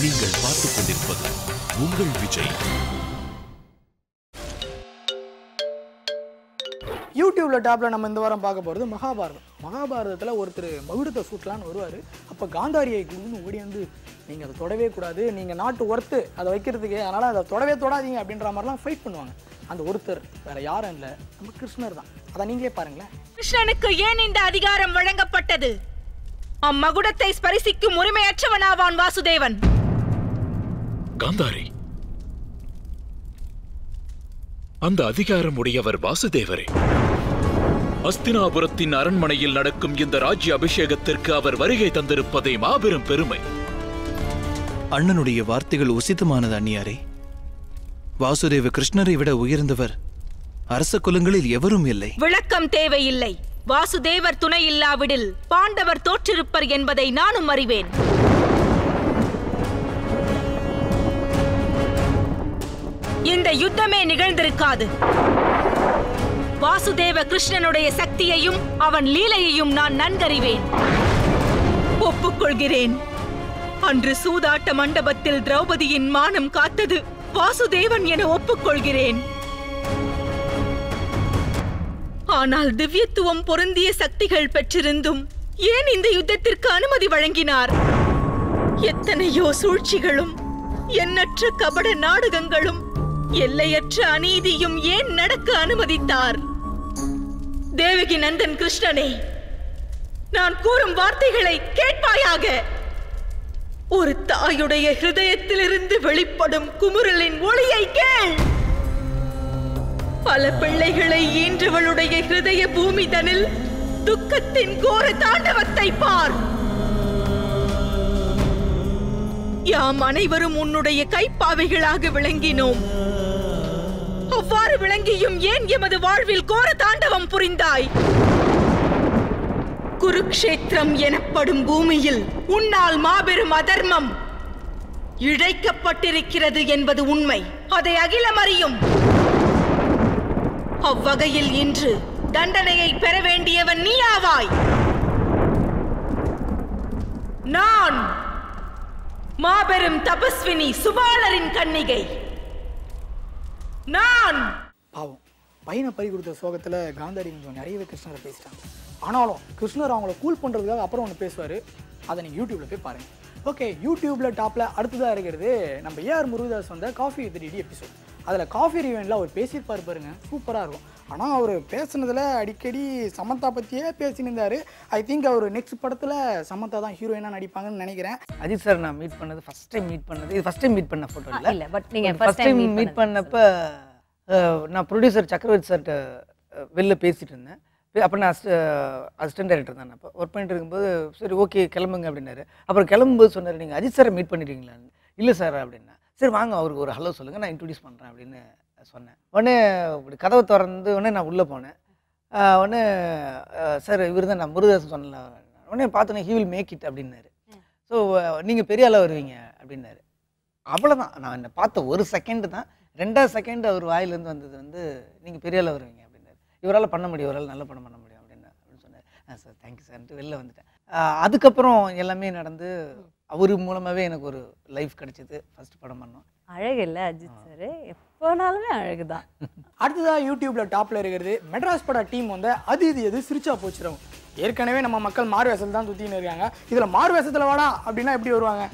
நீங்கள் பார்த்துக் கொண்டிருப்பது உங்கள் விஜய். யூடியூப்ல டாப்ல நம்ம இந்த வாரம் பார்க்க போகிறது மகாபாரதத்தில் ஒருத்தர் மகுடத்தை சூட்டலான்னு வருவார். அப்போ காந்தாரியை குழுன்னு ஓடி வந்து நீங்கள் அதை தொடவே கூடாது, நீங்கள் நாட்டு ஒர்த்து அதை வைக்கிறதுக்கு, அதனால் அதை தொடவே தொடாதீங்க அப்படின்ற மாதிரிலாம் ஃபைட் பண்ணுவாங்க. அந்த ஒருத்தர் வேற யாரும் இல்லை, நம்ம கிருஷ்ணர் தான். அதை நீங்களே பாருங்களேன். கிருஷ்ணனுக்கு ஏன் இந்த அதிகாரம் வழங்கப்பட்டது? அம்மகுடத்தை ஸ்பரிசிக்கும் உரிமையற்றவனாவான் வாசுதேவன். காந்தாரி, அந்த அதிகாரம் உடையவர் வாசுதேவரே. அஸ்தினாபுரத்தின் அரண்மனையில் நடக்கும் இந்த ராஜ்ய அபிஷேகத்திற்கு அவர் வருகை தந்திருப்பதே மாபெரும் பெருமை. அண்ணனுடைய வார்த்தைகள் உசிதமானது அண்ணியாரே. வாசுதேவ கிருஷ்ணரை விட உயர்ந்தவர் அரச குலங்களில் எவரும் இல்லை. விளக்கம் தேவையில்லை. வாசுதேவர் துணை இல்லாவிடில் பாண்டவர் தோற்றிருப்பர் என்பதை நானும் அறிவேன். இந்த யுத்தமே நிகழ்ந்திருக்காது. வாசுதேவ கிருஷ்ணனுடைய சக்தியையும் அவன் லீலையையும் நான் நன்கறிவேன். ஒப்புக்கொள்கிறேன். அன்று சூதாட்ட மண்டபத்தில் திரௌபதியின் மானம் காத்தது வாசுதேவன் என ஒப்புக்கொள்கிறேன். ஆனால் திவ்யத்துவம் பொருந்திய சக்திகள் பெற்றிருந்தும் ஏன் இந்த யுத்தத்திற்கு அனுமதி வழங்கினார்? எத்தனையோ சூழ்ச்சிகளும் எண்ணற்ற கபட நாடகங்களும் எல்லையற்ற அநீதியும் ஏன் நடக்க அனுமதித்தார்? தேவகி நந்தன் கிருஷ்ணனே, நான் கூறும் வார்த்தைகளை கேட்பாயாக. ஒரு தாயுடைய ஹிருதயத்திலிருந்து வெளிப்படும் குமுறலின் ஒளியை கேள். பல பிள்ளைகளை ஈன்றவளுடைய ஹிருதய பூமி தனில் துக்கத்தின் கோர தாண்டவத்தை பார். யாம் அனைவரும் உன்னுடைய கைப்பாவைகளாக விளங்கினோம். அவ்வாறு விளங்கியும் ஏன் எமது வாழ்வில் கோர தாண்டவம் புரிந்தாய்? குருக்ஷேத்திரம் எனப்படும் பூமியில் உன்னால் மாபெரும் அதர்மம் இழைக்கப்பட்டிருக்கிறது என்பது உண்மை. அதை அகிலம் அறியும். அவ்வகையில் இன்று தண்டனையை பெற வேண்டியவன் நீ ஆவாய். நான் மாபெரும் தபஸ்வினி சுபாலரின் கன்னிகை. நான் பாவம் பையனை பறி கொடுத்த சோகத்தில் காந்தாரி கொஞ்சம் நிறையவே கிருஷ்ணரை பேசிட்டாங்க. ஆனாலும் கிருஷ்ணர் அவங்கள கூல் பண்ணுறதுக்காக அப்புறம் ஒன்று பேசுவார். அதை நீங்கள் யூடியூப்பில் போய் பாருங்கள். ஓகே, யூடியூப்பில் டாப்பில் அடுத்ததாக இருக்கிறது நம்ம ஏஆர் முருகதாஸ் வந்த காஃபி வித் டிடி எபிசோட். அதில் காஃபி ரிவென்ட்ல அவர் பேசியிருப்பார் பாருங்க, சூப்பராக இருக்கும். ஆனால் அவர் பேசுனதில் அடிக்கடி சமந்தா பற்றியே பேசினிருந்தார். ஐ திங்க் அவர் நெக்ஸ்ட் படத்தில் சமந்தா தான் ஹீரோயினாக நடிப்பாங்கன்னு நினைக்கிறேன். அஜித் சார் நான் மீட் பண்ணது ஃபஸ்ட் டைம் இது ஃபஸ்ட் டைம் மீட் பண்ண ஃபோட்டோ இல்லை, பட் நீங்கள் ஃபஸ்ட் டைம் மீட் பண்ணப்போ நான் ப்ரொடியூசர் சக்கரவர்த்தி சார்கிட்ட வெளில பேசிகிட்டு இருந்தேன். அப்போ நான் அசிஸ்டன்ட் டைரக்டர் தான். அப்போ ஒர்க் பண்ணிட்டு இருக்கும்போது சரி ஓகே கிளம்புங்க அப்படின்னாரு. அப்புறம் கிளம்பும்போது சொன்னார், நீங்கள் அஜித் சாரை மீட் பண்ணிடுறீங்களான்னு. இல்லை சார் அப்படின்னா. சரி வாங்க அவருக்கு ஒரு ஹலோ சொல்லுங்கள், நான் இன்ட்ரடியூஸ் பண்ணுறேன் அப்படின்னு சொன்னேன். உடனே இப்படி கதவை திறந்து உடனே நான் உள்ளே போனேன். உடனே சார் இவர் தான் நான் முருகதாஸ் சொன்னல. உடனே பார்த்தோன்னே ஹி வில் மேக் இட் அப்படின்னாரு. ஸோ நீங்கள் பெரிய ஆளாக வருவீங்க அப்படின்னாரு. அவ்வளோதான். நான் என்னை பார்த்த ஒரு செகண்டு தான். 2வது செகண்ட் அவர் வாயிலேருந்து வந்தது வந்து நீங்கள் பெரிய ஆளாக வருவீங்க அப்படின்னாரு. இவரால் பண்ண முடியும், இவரால் நல்ல படம் பண்ண முடியும் அப்படின்னு சொன்னார். சார் தேங்க்யூ சார்ன்ட்டு வெளில வந்துட்டேன். அதுக்கப்புறம் எல்லாமே நடந்து அவர் மூலமாகவே எனக்கு ஒரு லைஃப் கிடைச்சிது. ஃபர்ஸ்ட் படம் பண்ணோம். அழகு இல்லை அஜித் சார், எப்போனாலுமே அழகு தான். அடுத்ததாக யூடியூப்பில் டாப்பில் இருக்கிறது மெட்ராஸ் பட டீம் வந்து அது எது சிரிச்சா போச்சுறோம். ஏற்கனவே நம்ம மக்கள் மாறு வேஷத்தில் தான் சுற்றின்னு இருக்காங்க. இதில் மாறு வேஷத்தில் வாடா அப்படின்னா எப்படி வருவாங்க?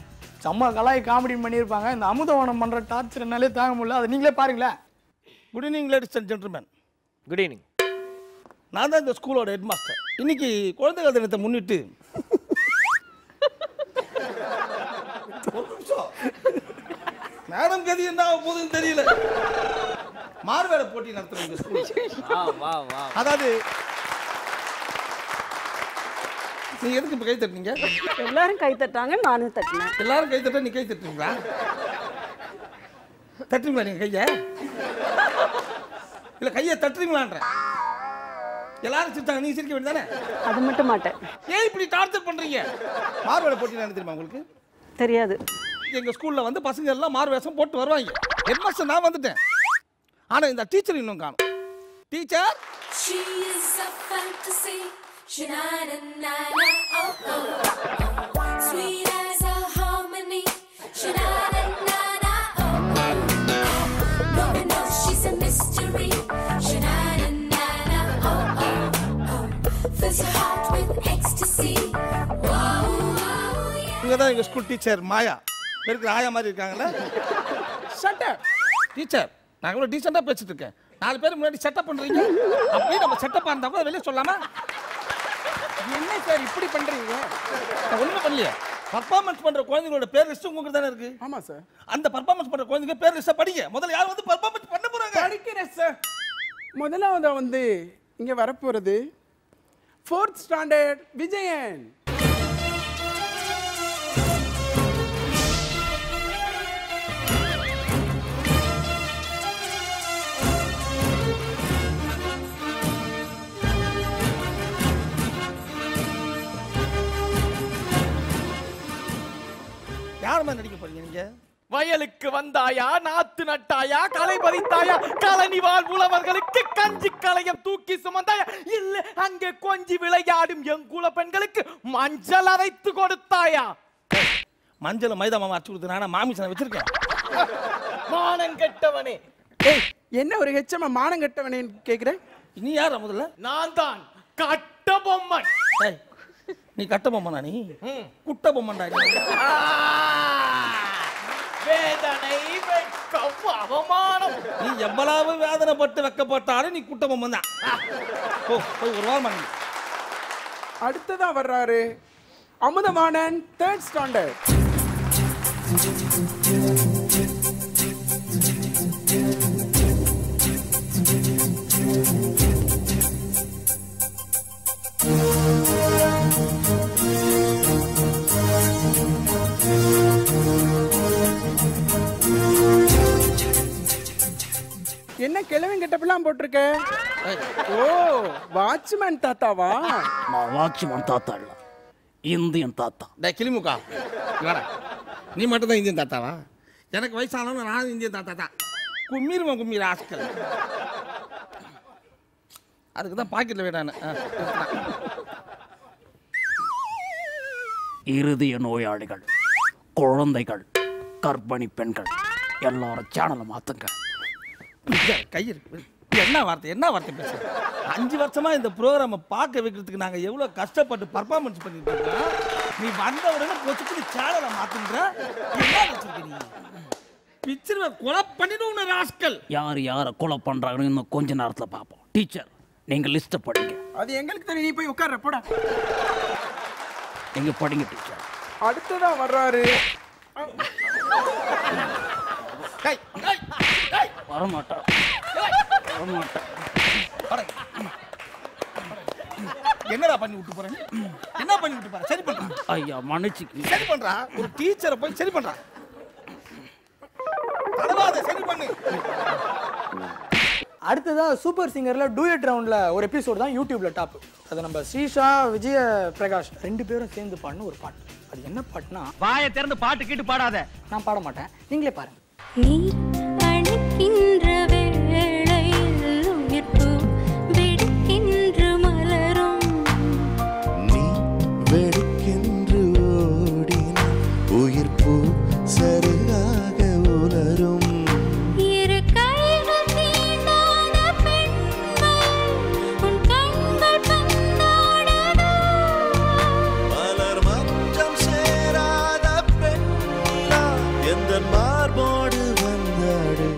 செம்ம கலாய் காமெடி பண்ணியிருப்பாங்க. இந்த அமுதவனம் பண்ணுற டார்ச்சர் என்னாலே தாங்க முடியல. அதை நீங்களே பாருங்களேன். Good evening ladies and gentlemen. Good evening. நான் தான் இந்த ஸ்கூலோட ஹெட் மாஸ்டர். இன்னைக்கு குழந்தைகள் தினத்தை முன்னிட்டு மேடம் கதி என்ன போகுதுன்னு தெரியல, மார்வேட போட்டி நடத்துறோம் ஸ்கூல். அதாவது நீங்க எதுக்கு இப்ப கை தட்டுனீங்க? எல்லாரும் கை தட்டாங்க, நானும் தட்டினேன். எல்லாரும் கை தட்ட நீ கை தட்டுறீங்களா? தட்டுறீங்களா நீங்க கைய? இல்ல கையை தட்டுறீங்களான்ற. எல்லாரும் சிரிச்சாங்க, நீங்க சிரிக்க வேண்டியதானே? அது மட்டும் மாட்டேன். ஏன் இப்படி டார்ச்சர் பண்றீங்க? மார்வேட போட்டி என்ன தெரியுமா உங்களுக்கு? தெரியாது. எங்க ஸ்கூல்ல வந்து பசங்க எல்லாம் மாறு வேஷம் போட்டு வருவாங்க. ஹெட் மாஸ்டர் நான் வந்துட்டேன். ஆனா இந்த டீச்சர் இன்னும் காணோம். Teacher she is a fantasy shenanigans oh oh sweet as a harmony shenanigans இவங்க தான் எங்கள் ஸ்கூல் டீச்சர் மாயா. இருக்கிற ஆயா மாதிரி இருக்காங்கல்ல. டீச்சர் நான் எவ்வளோ டீசெண்டாக பேசிட்டு இருக்கேன். 4 பேர் முன்னாடி செட்டப் பண்ணுறீங்க. அப்படியே நம்ம செட்டப்பாக இருந்தால் கூட வெளியே சொல்லாமா? என்ன சார் இப்படி பண்றீங்க? ஒன்றுமே பண்ணலையே. பர்ஃபார்மன்ஸ் பண்ணுற குழந்தைங்களோட பேர் லிஸ்ட் உங்களுக்கு தானே இருக்கு. ஆமா சார். அந்த பர்ஃபார்மன்ஸ் பண்ணுற குழந்தைங்க பேர் லிஸ்ட்டை படிங்க. முதல்ல யார் வந்து பர்ஃபார்மன்ஸ் பண்ண போகிறாங்க? படிக்கிறேன் சார். முதலாவதா வந்து இங்கே வரப்போகிறது 4th ஸ்டாண்டர்ட் விஜயன். யார் மாதிரி நடிக்க போறீங்க நீங்க? வயலுக்கு வந்தாயா, நாத்து நட்டாயா, களை பறித்தாயா, களனி வாழ் உழவர்களுக்கு கஞ்சி களையம் தூக்கி சுமந்தாயா, இல்ல அங்கே கொஞ்சி விளையாடும் எங்குல பெண்களுக்கு மஞ்சள் அரைத்து கொடுத்தாயா? மஞ்சள் மைதா மாமா அரைச்சு கொடுத்து நான் மாமிசனை வச்சிருக்கேன். மானம் கெட்டவனே. ஏய், என்ன ஒரு ஹெச்சமா மானம் கட்டவனேன்னு கேட்குறேன். நீ யார் முதல்ல? நான் தான் கட்ட பொம்மன். ஏய், நீ கட்ட பொம்மனா? நீ குட்ட பொம்மன்டா. வேதனை, வெட்கம், அவமானம். நீ எவ்வளவு வேதனைப்பட்டு வெக்கப்பட்டாலும் நீ குட்ட பொம்மன் தான். போய் ஒரு வாரம் பண்ணி. அடுத்ததா வர்றாரு அமுதவாணன் 3rd ஸ்டாண்டர்ட். என்ன கிழவன் கெட்டப்பெல்லாம் போட்டிருக்க? ஓ, வாட்ச்மேன் தாத்தாவா? நான் வாட்ச்மேன் தாத்தா இல்ல, இந்தியன் தாத்தா. டேய் கிளிமுக்கா, வாடா. நீ மட்டும் தான் இந்தியன் தாத்தாவா? எனக்கு வயசானவங்க நான் இந்தியன் தாத்தா தான். கும்மிருமா கும்மிர ஆஸ்கல். அதுக்கு தான் பாக்கெட்ல வேடானே. இருதய நோயாளிகள், குழந்தைகள், கர்ப்பிணி பெண்கள் எல்லாரும் சேனலை மாத்துங்க. கையில் என்ன வார்த்தை பேச? 5 வருஷமா இந்த ப்ரோக்ராமை பார்க்க வைக்கிறதுக்கு நாங்கள் எவ்வளோ கஷ்டப்பட்டு பர்ஃபார்மன்ஸ் பண்ணிட்டு இருக்கோம். நீ வந்த உடனே கொச்சுக்கு சேனலை மாத்துன்ற. என்ன வச்சிருக்க நீ? பிக்சரை கொலை பண்ணிடும் ராஸ்கல். யார் யாரை கொலை பண்றாங்கன்னு இன்னும் கொஞ்ச நேரத்துல பார்ப்போம். டீச்சர், நீங்க லிஸ்ட்டை படிங்க. அது எங்களுக்கு தெரியும், நீ போய் உட்கார்ற போடா. நீங்க படிங்க டீச்சர். அடுத்ததா வர்றாரு வரமாட்டா. என்னடா பண்ணி விட்டு போறேன்? என்ன பண்ணி விட்டு போற? சரி பண்றா. ஐயா மன்னிச்சுக்கு. சரி பண்றா. ஒரு டீச்சரை போய் சரி பண்றா. பரவாயில்லை, சரி பண்ணு. அடுத்ததா சூப்பர் சிங்கர்ல டூயட் ரவுண்ட்ல ஒரு எபிசோட் தான் யூடியூப்ல டாப். அது நம்ம ஸ்ரீஷா, விஜய பிரகாஷ் 2 பேரும் சேர்ந்து பாடின ஒரு பாட்டு. அது என்ன பாட்டுனா, வாயை திறந்து பாட்டு கேட்டு பாடாத. நான் பாட மாட்டேன், நீங்களே பாருங்க. நீ அழைக்கின்ற வேளையில் உயிர்ப்பு வெடிக்கின்ற மலரும், நீ வெடிக்கின்ற ஓடின உயிர்ப்பு சருகாக உலரும், இரு கைகள் தீண்டாத பெண்மை உன் கண்கள் பந்தாடதோ, மலர் மஞ்சம் சேராத பெண்ணிலா எந்த மார்போடு வந்தாடு.